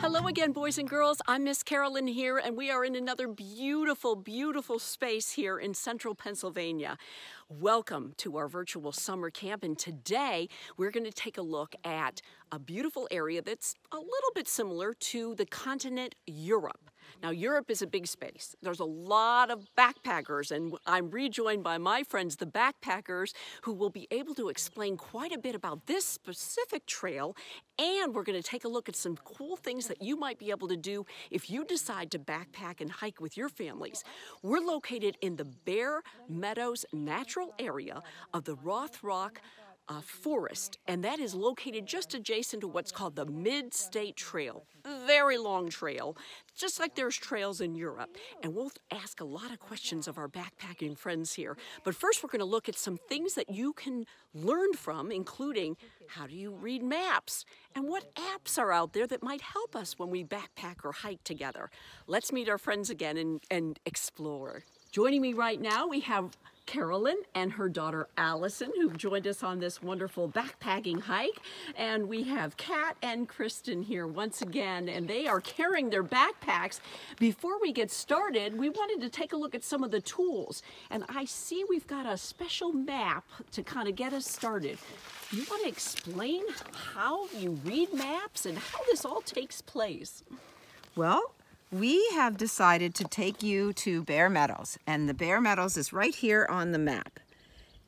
Hello again, boys and girls. I'm Miss Carolyn here, and we are in another beautiful, beautiful space here in central Pennsylvania. Welcome to our virtual summer camp, and today we're going to take a look at a beautiful area that's a little bit similar to the continent Europe. Now, Europe is a big space. There's a lot of backpackers, and I'm rejoined by my friends, the backpackers, who will be able to explain quite a bit about this specific trail, and we're going to take a look at some cool things that you might be able to do if you decide to backpack and hike with your families. We're located in the Bear Meadows natural area of the Rothrock forest, and that is located just adjacent to what's called the MidState Trail. Very long trail, just like there's trails in Europe. And we'll ask a lot of questions of our backpacking friends here. But first, we're going to look at some things that you can learn from, including how do you read maps and what apps are out there that might help us when we backpack or hike together. Let's meet our friends again and explore. Joining me right now, we have Carolyn and her daughter Allison, who've joined us on this wonderful backpacking hike. And we have Kat and Kristen here once again, and they are carrying their backpacks. Before we get started, we wanted to take a look at some of the tools. And I see we've got a special map to kind of get us started. You want to explain how you read maps and how this all takes place? Well, we have decided to take you to Bear Meadows, and the Bear Meadows is right here on the map.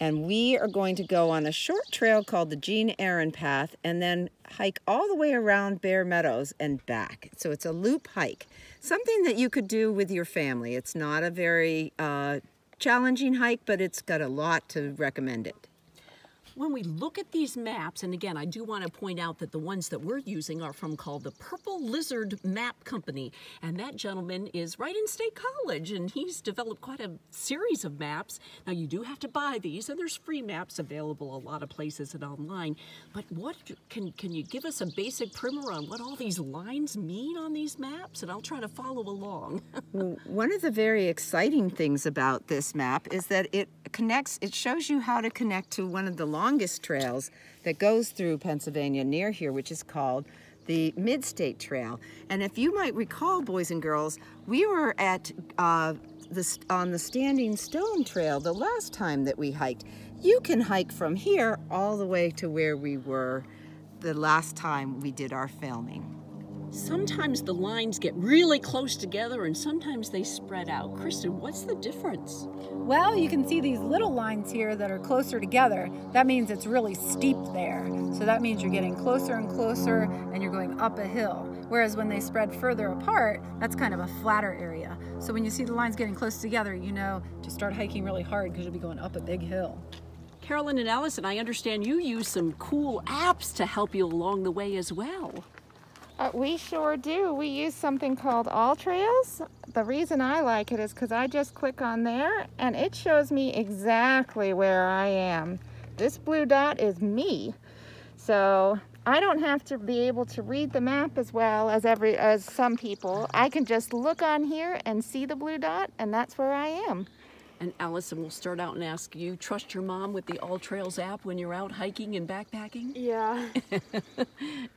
And we are going to go on a short trail called the Jean Aaron Path and then hike all the way around Bear Meadows and back. So it's a loop hike, something that you could do with your family. It's not a very challenging hike, but it's got a lot to recommend it. When we look at these maps, and again, I do want to point out that the ones that we're using are from called the Purple Lizard Map Company. And that gentleman is right in State College, and he's developed quite a series of maps. Now, you do have to buy these, and there's free maps available a lot of places and online. But what can you give us a basic primer on what all these lines mean on these maps? And I'll try to follow along. Well, one of the very exciting things about this map is that it shows you how to connect to one of the longest trails that goes through Pennsylvania near here, which is called the MidState Trail. And if you might recall, boys and girls, we were at on the Standing Stone Trail the last time that we hiked. You can hike from here all the way to where we were the last time we did our filming. Sometimes the lines get really close together and sometimes they spread out. Kristen, what's the difference? Well, you can see these little lines here that are closer together. That means it's really steep there. So that means you're getting closer and closer and you're going up a hill. Whereas when they spread further apart, that's kind of a flatter area. So when you see the lines getting close together, you know to start hiking really hard because you'll be going up a big hill. Carolyn and Allison, I understand you use some cool apps to help you along the way as well. We sure do. We use something called All Trails. The reason I like it is because I just click on there and it shows me exactly where I am. This blue dot is me. So I don't have to be able to read the map as well as some people. I can just look on here and see the blue dot, and that's where I am. And Allison, will start out and ask you, trust your mom with the All Trails app when you're out hiking and backpacking? Yeah.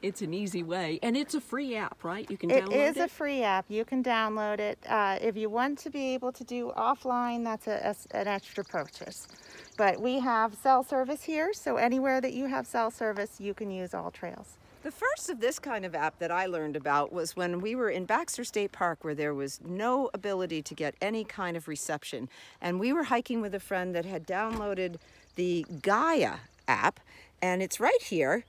It's an easy way. And it's a free app, right? You can download it? It is a free app. You can download it. If you want to be able to do offline, that's an extra purchase. But we have cell service here, so anywhere that you have cell service, you can use All Trails. The first of this kind of app that I learned about was when we were in Baxter State Park, where there was no ability to get any kind of reception. And we were hiking with a friend that had downloaded the Gaia app, and it's right here.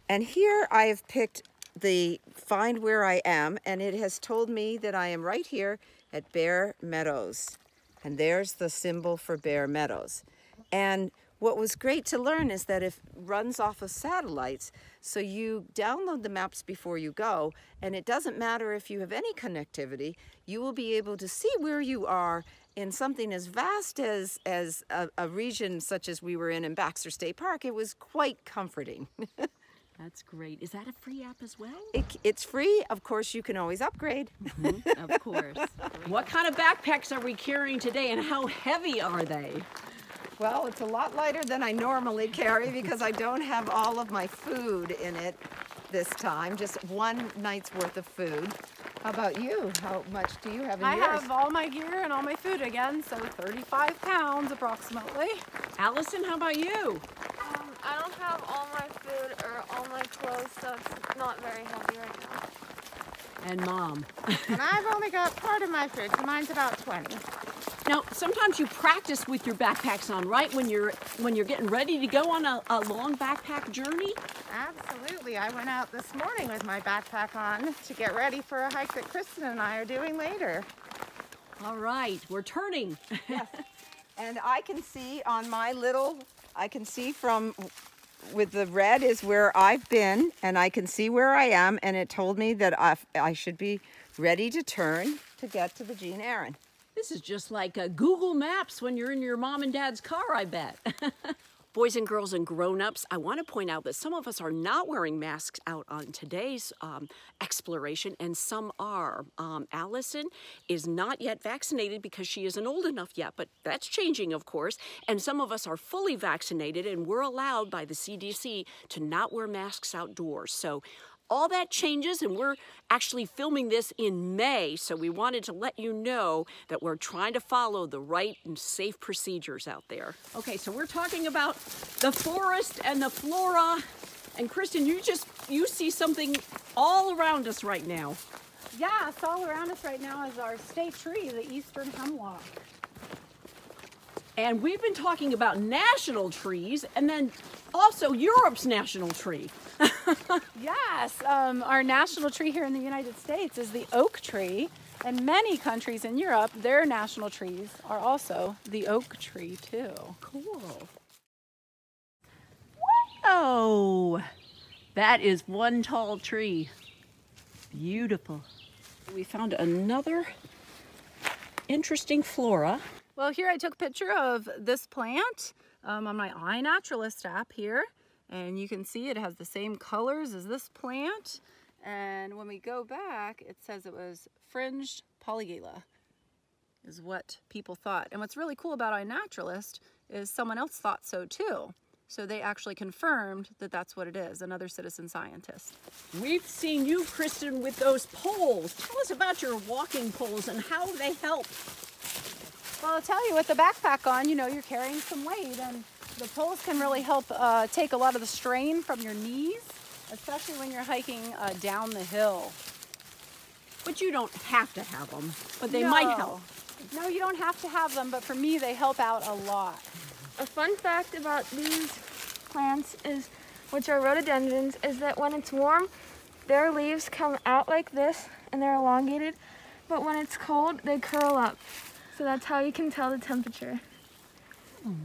And here I have picked the Find Where I Am, and it has told me that I am right here at Bear Meadows. And there's the symbol for Bear Meadows. And what was great to learn is that it runs off of satellites, so you download the maps before you go, and it doesn't matter if you have any connectivity, you will be able to see where you are in something as vast as a region such as we were in Baxter State Park. It was quite comforting. That's great. Is that a free app as well? It's free. Of course, you can always upgrade. Of course. What kind of backpacks are we carrying today, and how heavy are they? Well, it's a lot lighter than I normally carry because I don't have all of my food in it. this time, just one night's worth of food. How about you? How much do you have in yours? I have all my gear and all my food again, so 35 pounds approximately. Allison, how about you? I don't have all my food or all my clothes, so it's not very heavy right now. And Mom. And I've only got part of my food, so mine's about 20. Now, sometimes you practice with your backpacks on, right? When you're getting ready to go on a long backpack journey? Absolutely. I went out this morning with my backpack on to get ready for a hike that Kristen and I are doing later. All right, we're turning. Yes. And I can see on my little, I can see from, with the red is where I've been, and I can see where I am, and it told me that I should be ready to turn to get to the Jean Aaron. This is just like Google Maps when you're in your mom and dad's car, I bet. Boys and girls and grown-ups, I want to point out that some of us are not wearing masks out on today's exploration, and some are. Allison is not yet vaccinated because she isn't old enough yet, but that's changing, of course. And some of us are fully vaccinated, and we're allowed by the CDC to not wear masks outdoors. So all that changes, and we're actually filming this in May, so we wanted to let you know that we're trying to follow the right and safe procedures out there. Okay, so we're talking about the forest and the flora, and Kristen, you see something all around us right now. Yes, all around us right now is our state tree, the eastern hemlock. And we've been talking about national trees, and then also Europe's national tree. Yes, our national tree here in the United States is the oak tree, and many countries in Europe, their national trees are also the oak tree too. Cool. Whoa! That is one tall tree. Beautiful. We found another interesting flora. Well, here I took a picture of this plant on my iNaturalist app here, and you can see it has the same colors as this plant. And when we go back, it says it was fringed polygala is what people thought. And what's really cool about iNaturalist is someone else thought so too. So they actually confirmed that that's what it is, another citizen scientist. We've seen you, Kristen, with those poles. Tell us about your walking poles and how they help. Well, I'll tell you, with the backpack on, you know, you're carrying some weight, and the poles can really help take a lot of the strain from your knees, especially when you're hiking down the hill. But you don't have to have them, but they might help. No, you don't have to have them, but for me, they help out a lot. A fun fact about these plants is, which are rhododendrons, is that when it's warm, their leaves come out like this and they're elongated, but when it's cold, they curl up. So that's how you can tell the temperature.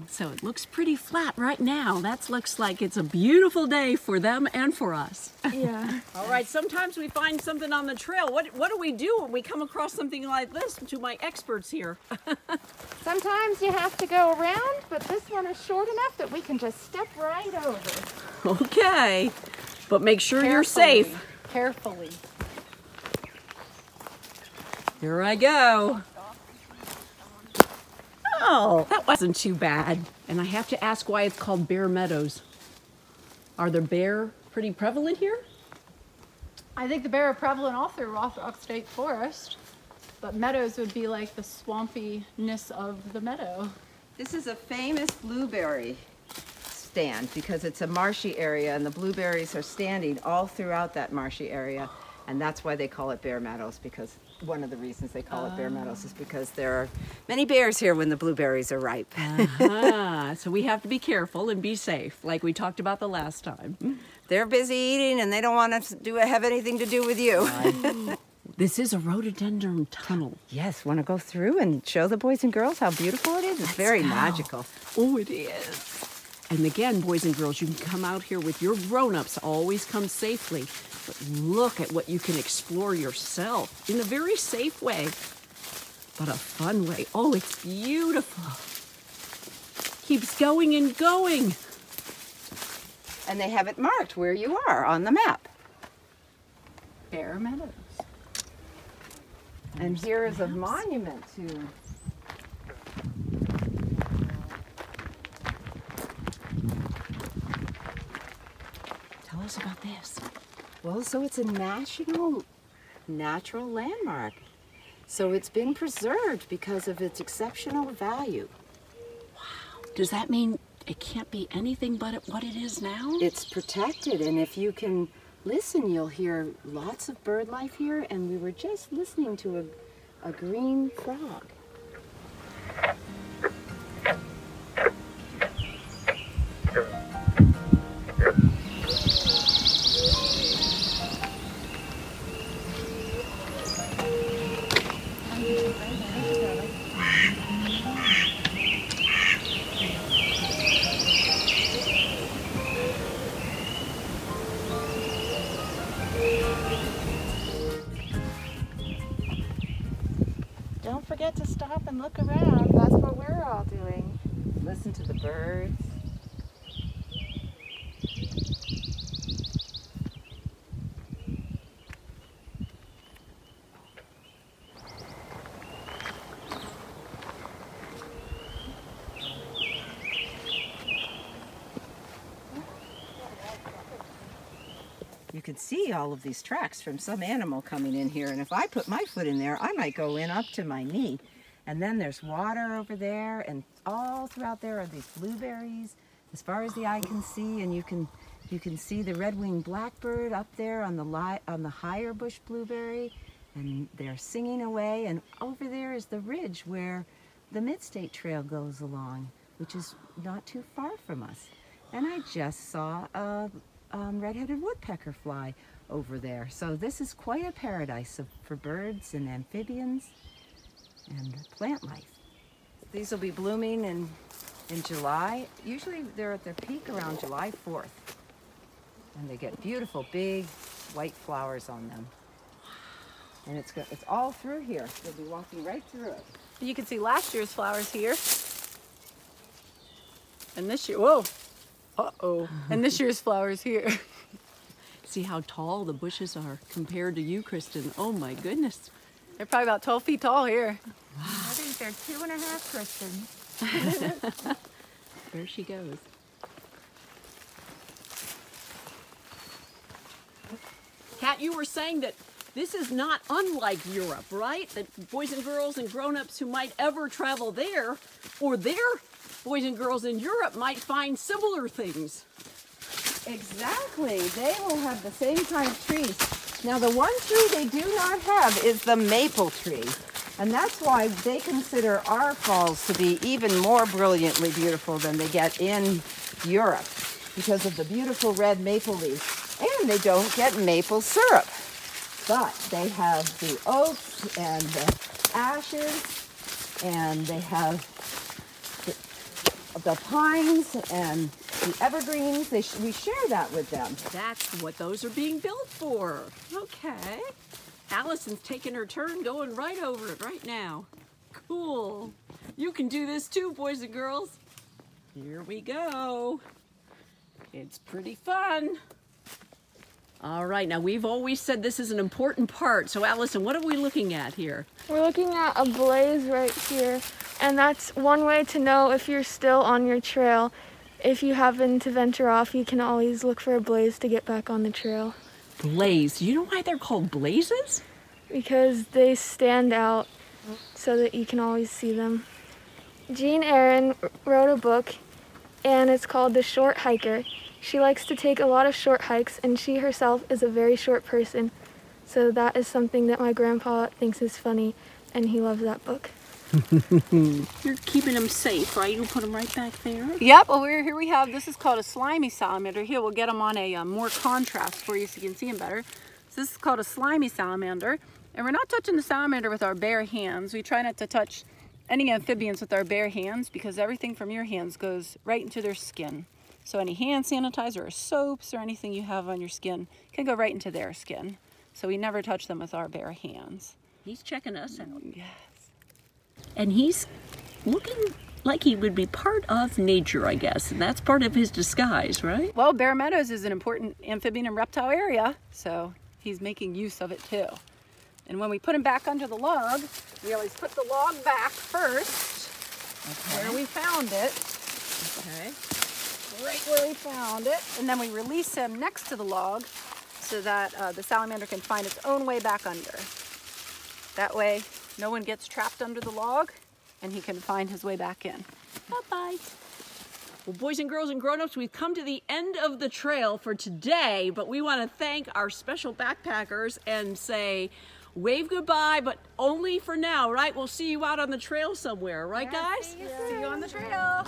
So it looks pretty flat right now. That looks like it's a beautiful day for them and for us. Yeah. All right, sometimes we find something on the trail. What do we do when we come across something like this? To my experts here. Sometimes you have to go around, but this one is short enough that we can just step right over. Okay, but make sure you're safe. Carefully. Here I go. Oh, that wasn't too bad. And I have to ask why it's called Bear Meadows. Are there bear pretty prevalent here? I think the bear are prevalent all through Rock State Forest, but meadows would be like the swampiness of the meadow. This is a famous blueberry stand because it's a marshy area, and the blueberries are standing all throughout that marshy area, and that's why they call it Bear Meadows, because one of the reasons they call it Bear Meadows is because there are many bears here when the blueberries are ripe. So we have to be careful and be safe, like we talked about the last time. They're busy eating and they don't want to have anything to do with you. This is a rhododendron tunnel. Yes, want to go through and show the boys and girls how beautiful it is? It's very magical. Oh, it is. And again, boys and girls, you can come out here with your grown-ups. Always come safely. But look at what you can explore yourself in a very safe way, but a fun way. Oh, it's beautiful. Keeps going and going. And they have it marked where you are on the map. Bear Meadows. And here is a monument to... Tell us about this. Well, so it's a national natural landmark. So it's been preserved because of its exceptional value. Does that mean it can't be anything but what it is now? It's protected, and if you can listen, you'll hear lots of bird life here, and we were just listening to a green frog. Don't forget to stop and look around. That's what we're all doing. Listen to the birds. You can see all of these tracks from some animal coming in here, and if I put my foot in there, I might go in up to my knee. And then there's water over there, and all throughout there are these blueberries as far as the eye can see, and you can see the red-winged blackbird up there on the higher bush blueberry, and they're singing away. And over there is the ridge where the MidState Trail goes along, which is not too far from us. And I just saw a red-headed woodpecker fly over there. So this is quite a paradise for birds and amphibians and plant life. These will be blooming in July. Usually they're at their peak around July 4th. And they get beautiful big white flowers on them. And it's all through here. You'll be walking right through it. You can see last year's flowers here. And this year, whoa. Uh-oh. And this year's flowers here. See how tall the bushes are compared to you, Kristen. Oh my goodness. They're probably about 12 feet tall here. I think they're 2.5, Kristen. There she goes. Kat, you were saying that this is not unlike Europe, right? That boys and girls and grown-ups who might ever travel there, or their boys and girls in Europe, might find similar things. Exactly. They will have the same kind of trees. Now, the one tree they do not have is the maple tree. And that's why they consider our falls to be even more brilliantly beautiful than they get in Europe, because of the beautiful red maple leaves. And they don't get maple syrup. But they have the oaks and the ashes, and they have the pines and the evergreens. We share that with them. That's what those are being built for. Okay. Allison's taking her turn going right over it right now. Cool. You can do this too, boys and girls. Here we go. It's pretty fun. All right, now we've always said this is an important part. So Allison, what are we looking at here? We're looking at a blaze right here, and that's one way to know if you're still on your trail. If you happen to venture off, you can always look for a blaze to get back on the trail. Blaze. Do you know why they're called blazes? Because they stand out so that you can always see them. Jean Aaron wrote a book, and it's called The Short Hiker. She likes to take a lot of short hikes, and she herself is a very short person. So that is something that my grandpa thinks is funny, and he loves that book. You're keeping them safe, right? You'll put them right back there? Yep, well here we have, this is called a slimy salamander. Here, we'll get them on a more contrast for you so you can see them better. So this is called a slimy salamander. And we're not touching the salamander with our bare hands. We try not to touch any amphibians with our bare hands because everything from your hands goes right into their skin. So any hand sanitizer or soaps or anything you have on your skin can go right into their skin. So we never touch them with our bare hands. He's checking us out. Yes. And he's looking like he would be part of nature, I guess. And that's part of his disguise, right? Well, Bear Meadows is an important amphibian and reptile area, so he's making use of it too. And when we put him back under the log, we always put the log back first, where we found it. Okay. Right where we found it. And then we release him next to the log so that the salamander can find its own way back under. That way, no one gets trapped under the log, and he can find his way back in. Bye-bye. Well, boys and girls and grown-ups, we've come to the end of the trail for today, but we want to thank our special backpackers and say, wave goodbye, but only for now, right? We'll see you out on the trail somewhere, right, guys? See you on the trail.